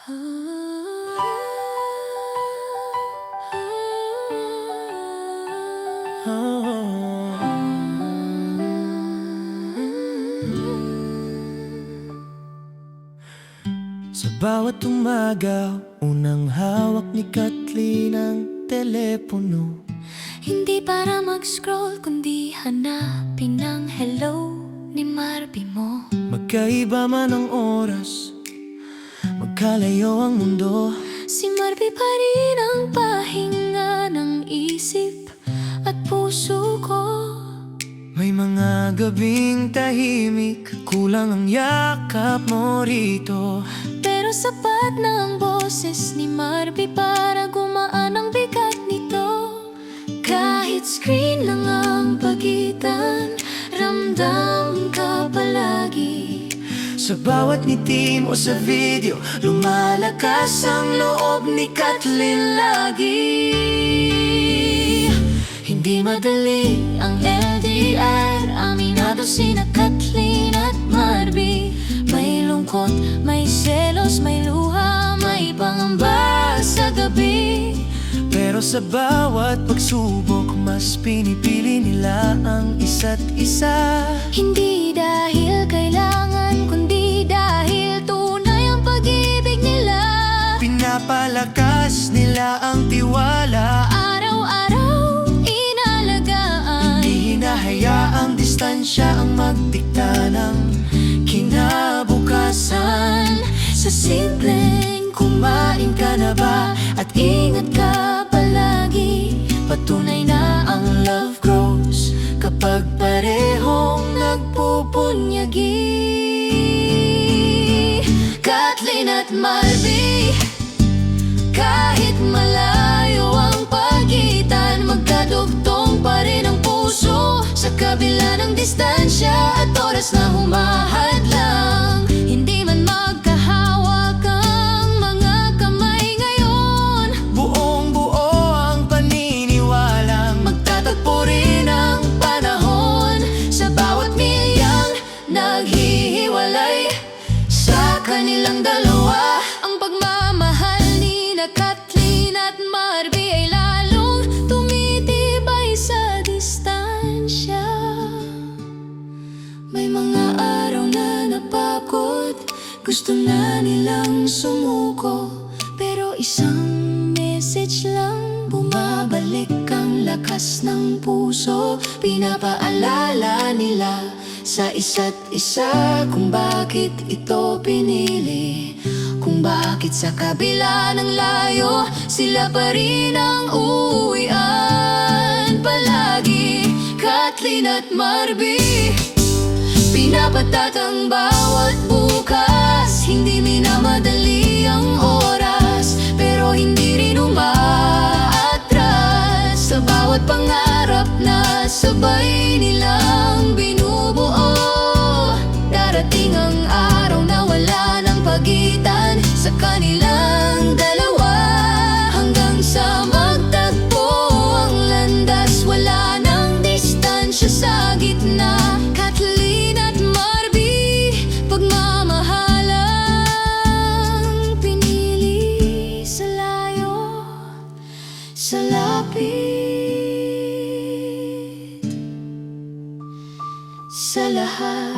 Sa bawat umaga, unang hawak ni Kathleen ang telepono. Hindi para mag-scroll, kundi hanapin ang hello ni Marby mo. Magkaiba man ang oras, magkalayo ang mundo, Si Marby pa rin ang pahinga ng isip at puso ko. may mga gabing tahimik, kulang ang yakap mo rito. Pero sapat na ang boses ni Marby para gumaan ang bigat nito. Kahit screen lang ang pagitan, ramdam ka palagi. Sa bawat ngiti mo sa video, lumalakas ang loob ni Kathleen lagi. Hindi madali ang LDR, aminado sina Kathleen at Marby. May lungkot, may selos, may luha, may pangamba sa gabi. Pero sa bawat pagsubok, mas pinipili nila ang isa't isa. Hindi dahil kailangan, kundi dahil tunay ang pag-ibig nila. Pinapalakas nila ang tiwala, Araw-araw inalagaan. di hinahayaang distansya ang magdikta ng kinabukasan. Sa simpleng kumain ka na ba at ingat ka palagi. Patunay na ang love grows kapag parehong nagpupunyagi. Kathleen at Marby, kahit malayo ang pagitan, magkadugtong pa rin ang puso. Sa kabila ng distansya at oras na humahadlang, hindi man magkahawak ang mga kamay ngayon. Buong buo ang paniniwalang Magtatagpo rin ang panahon sa bawat milyang naghihiwalay sa kanilang dalawa. Ang pagmamahal ni na Kathleen at Marby ay lalong tumitibay sa distansya. May mga araw na napagod, gusto na nilang sumuko, pero isang message lang bumabalik ang lakas ng puso. Pinapaalala nila sa isa't isa kung bakit ito pinili, kung bakit sa kabila ng layo sila pa rin ang uwian palagi. Kathleen at Marby, pinapatat ang bawat bukas, hindi minamadali ang oras, pero hindi rin umaatras sa bawat pangarap na sabay nilang binubuo. Darating ang araw na wala ng pagitan sa kanilang dalawa, hanggang sa magtagpo ang landas, wala ng distansya sa gitna. Kathleen at Marby, pagmamahalang pinili sa layo, sa lapit, sa lahat.